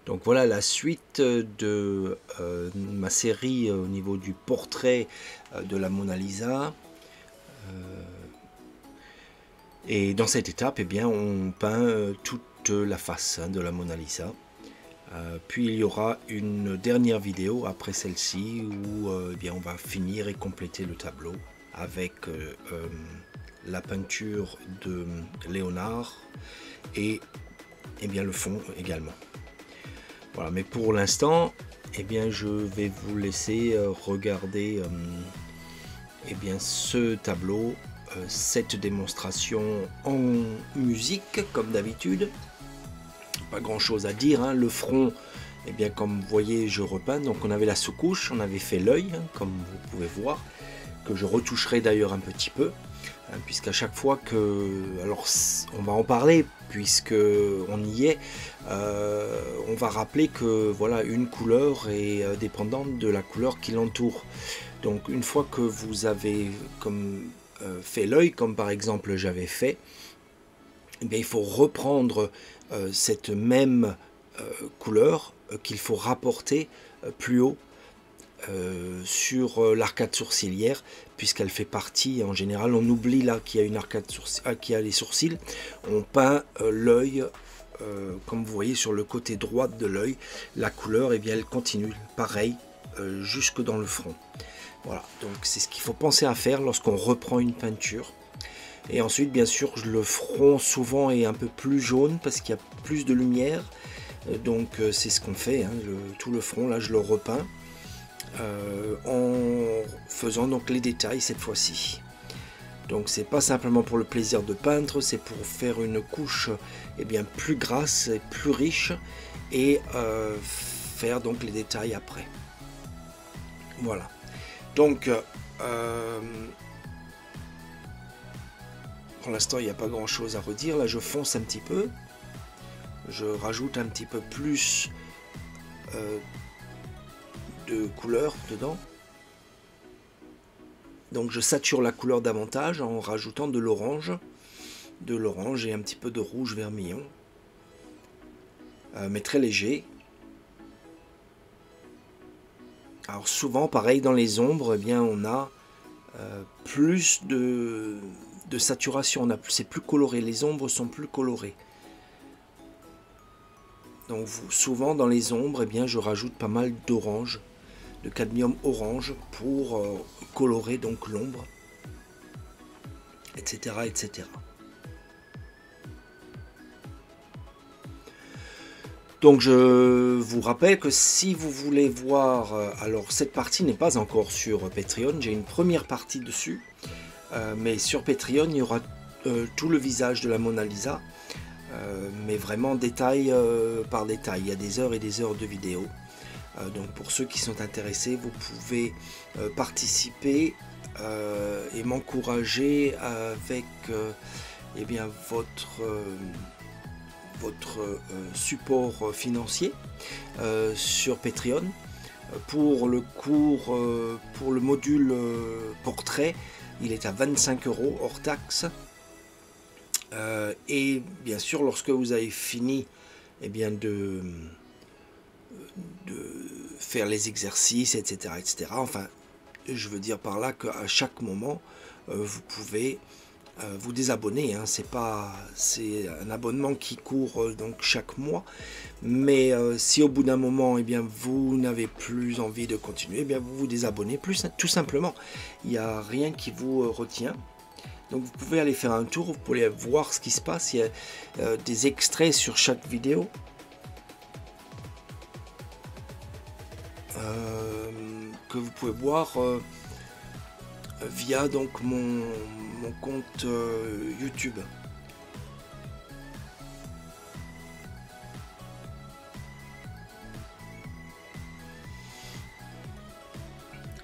Donc voilà la suite de ma série au niveau du portrait de la Mona Lisa. Et dans cette étape, eh bien, on peint toute la face de la Mona Lisa. Puis il y aura une dernière vidéo après celle-ci où eh bien, on va finir et compléter le tableau avec la peinture de Léonard et eh bien, le fond également. Voilà, mais pour l'instant, eh bien, je vais vous laisser regarder eh bien, ce tableau, cette démonstration en musique comme d'habitude. Pas grand chose à dire, hein. Le front, eh bien, comme vous voyez, je repeins. Donc on avait la sous-couche, on avait fait l'œil, hein, comme vous pouvez voir, que je retoucherai d'ailleurs un petit peu, hein, puisqu'à chaque fois que, alors on va en parler puisque on y est, on va rappeler que voilà, une couleur est dépendante de la couleur qui l'entoure. Donc une fois que vous avez fait l'œil, comme par exemple j'avais fait, eh bien, il faut reprendre cette même couleur qu'il faut rapporter plus haut sur l'arcade sourcilière, puisqu'elle fait partie, en général on oublie là qu'il y a une arcade qui a les sourcils, on peint l'œil comme vous voyez sur le côté droit de l'œil, la couleur, et bien elle continue pareil jusque dans le front. Voilà, donc c'est ce qu'il faut penser à faire lorsqu'on reprend une peinture. Et ensuite, bien sûr, le front souvent est un peu plus jaune parce qu'il y a plus de lumière. Donc c'est ce qu'on fait, hein, tout le front, là je le repeins en faisant donc les détails cette fois-ci. Donc c'est pas simplement pour le plaisir de peindre, c'est pour faire une couche eh bien, plus grasse et plus riche et faire donc les détails après. Voilà. Donc pour l'instant, il n'y a pas grand chose à redire. Là, je fonce un petit peu. Je rajoute un petit peu plus de couleur dedans. Donc, je sature la couleur davantage en rajoutant de l'orange et un petit peu de rouge vermillon. Mais très léger. Alors, souvent, pareil, dans les ombres, eh bien, on a plus de saturation, c'est plus coloré, les ombres sont plus colorées. Donc souvent dans les ombres, eh bien, je rajoute pas mal d'orange, de cadmium orange pour colorer donc l'ombre, etc., etc. Donc je vous rappelle que si vous voulez voir, alors cette partie n'est pas encore sur Patreon, j'ai une première partie dessus. Mais sur Patreon, il y aura tout le visage de la Mona Lisa, mais vraiment détail par détail. Il y a des heures et des heures de vidéos. Donc pour ceux qui sont intéressés, vous pouvez participer et m'encourager avec eh bien, votre support financier sur Patreon. Pour le cours, pour le module portrait, il est à 25 € hors taxe. Et bien sûr, lorsque vous avez fini eh bien, de faire les exercices, etc., etc., enfin, je veux dire par là qu'à chaque moment, vous pouvez vous désabonner. Hein. C'est un abonnement qui court donc chaque mois. Mais si au bout d'un moment, eh bien, vous n'avez plus envie de continuer, eh bien, vous vous désabonnez tout simplement. Il n'y a rien qui vous retient. Donc vous pouvez aller faire un tour, vous pouvez voir ce qui se passe. Il y a des extraits sur chaque vidéo. Que vous pouvez voir via donc mon compte YouTube.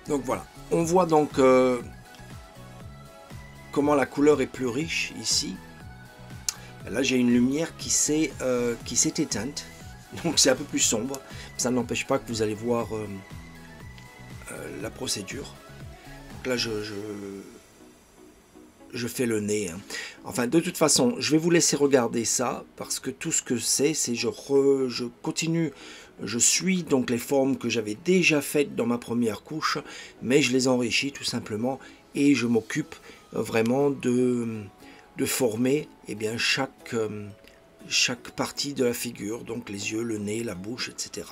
Donc voilà, on voit donc comment la couleur est plus riche ici. Là j'ai une lumière qui s'est éteinte, donc c'est un peu plus sombre. Ça n'empêche pas que vous allez voir la procédure. Donc là je je fais le nez. Hein. Enfin, de toute façon, je vais vous laisser regarder ça, parce que tout ce que c'est je continue, je suis donc les formes que j'avais déjà faites dans ma première couche, mais je les enrichis tout simplement, et je m'occupe vraiment de former eh bien, chaque partie de la figure, donc les yeux, le nez, la bouche, etc.,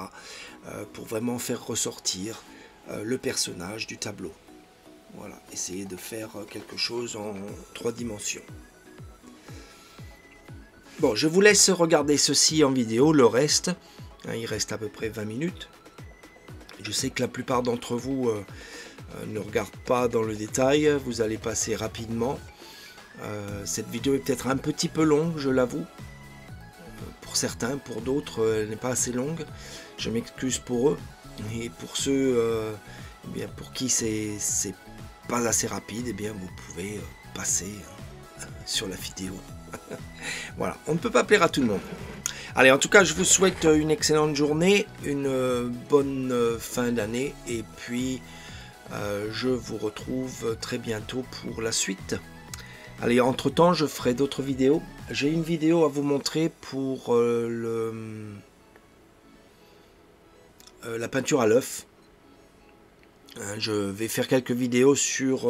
pour vraiment faire ressortir le personnage du tableau. Voilà, essayer de faire quelque chose en 3 dimensions. Bon, je vous laisse regarder ceci en vidéo, le reste, hein, il reste à peu près 20 minutes. Je sais que la plupart d'entre vous ne regardent pas dans le détail, vous allez passer rapidement. Cette vidéo est peut-être un petit peu longue, je l'avoue. Pour certains, pour d'autres, elle n'est pas assez longue. Je m'excuse pour eux. Et pour ceux eh bien, pour qui c'est pas assez rapide, eh bien, vous pouvez passer sur la vidéo. Voilà, on ne peut pas plaire à tout le monde. Allez, en tout cas, je vous souhaite une excellente journée, une bonne fin d'année, et puis je vous retrouve très bientôt pour la suite. Allez, entre temps, je ferai d'autres vidéos. J'ai une vidéo à vous montrer pour la peinture à l'œuf. Je vais faire quelques vidéos sur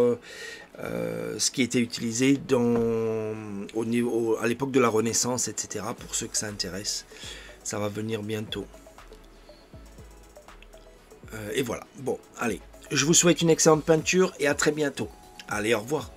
ce qui était utilisé à l'époque de la Renaissance, etc. Pour ceux que ça intéresse, ça va venir bientôt. Et voilà. Bon, allez, je vous souhaite une excellente peinture et à très bientôt. Allez, au revoir.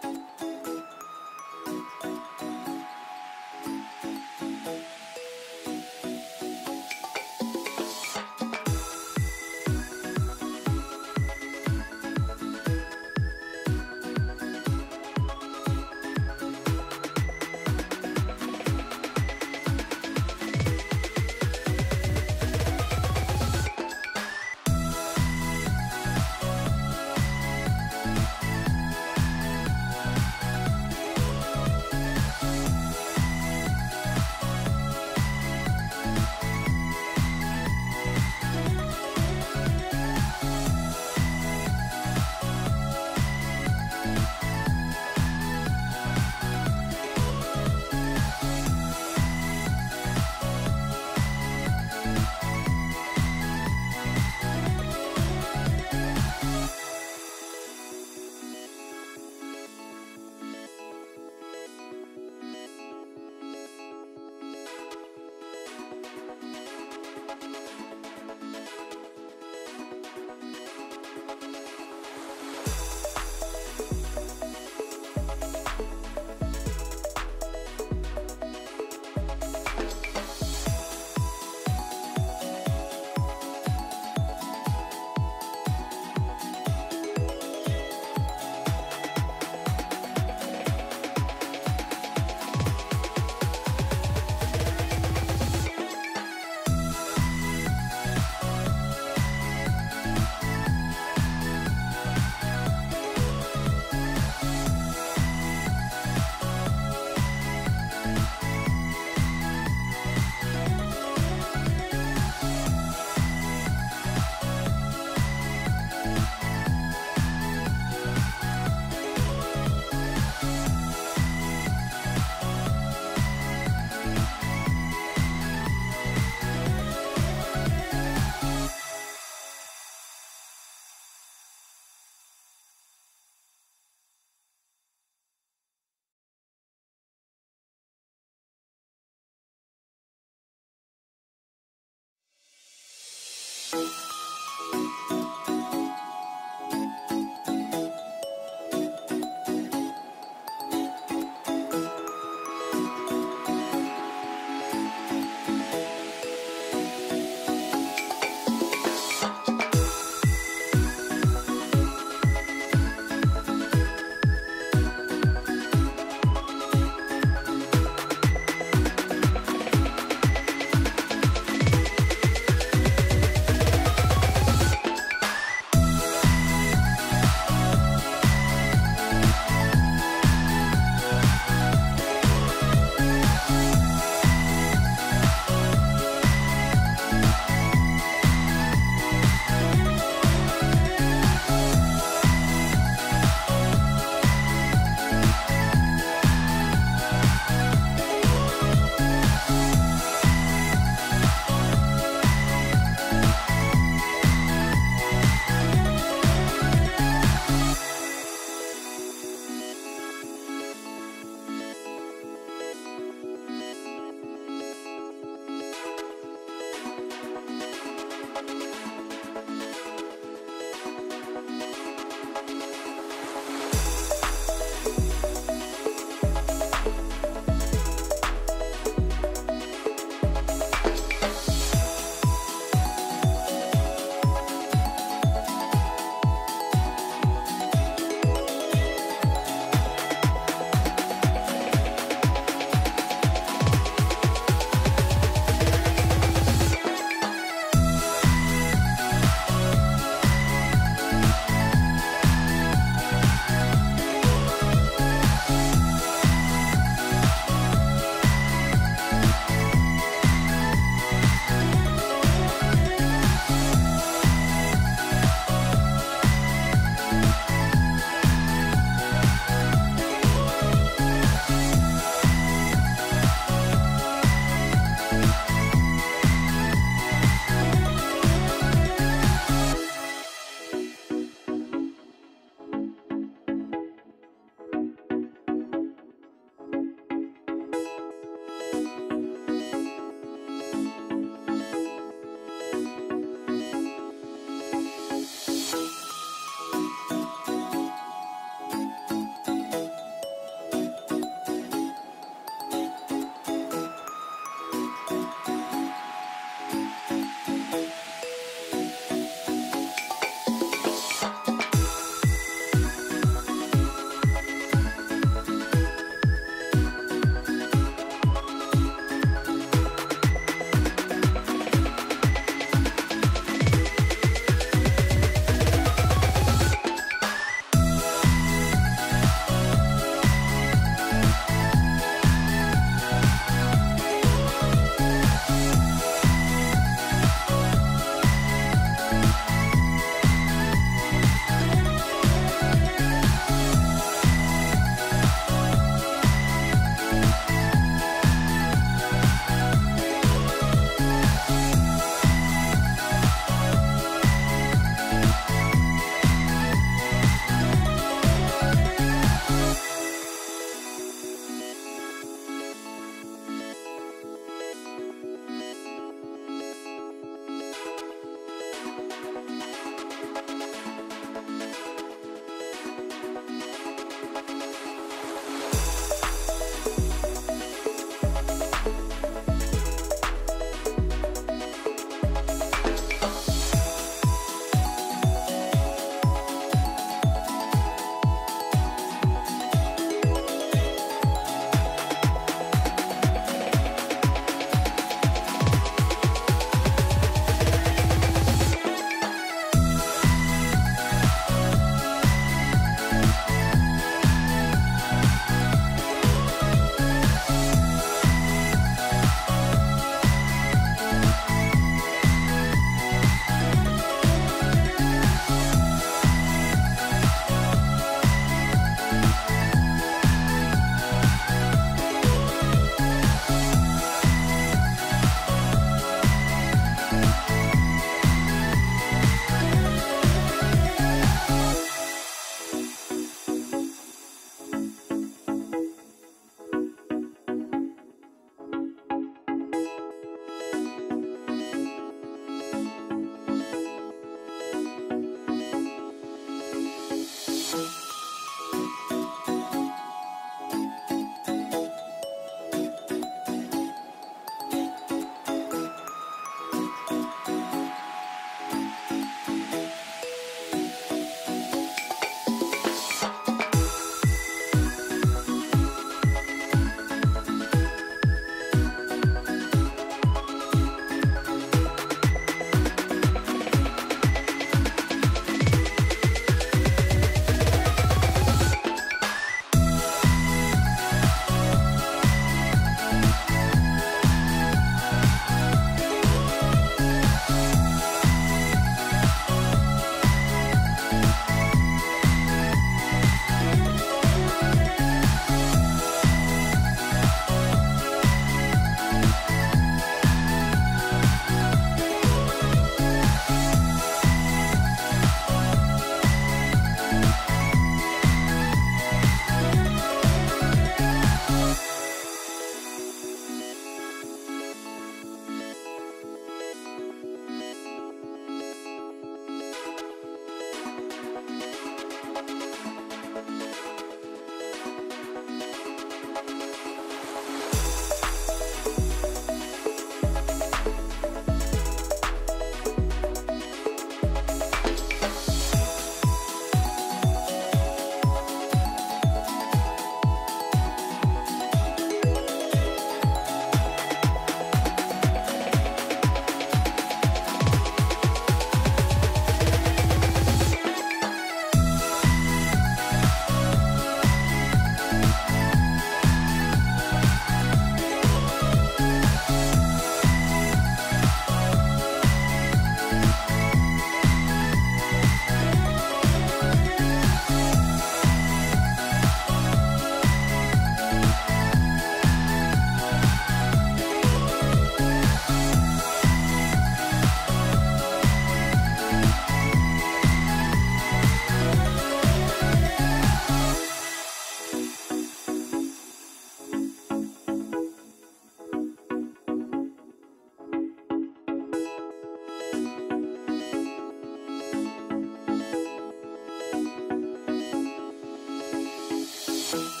plus.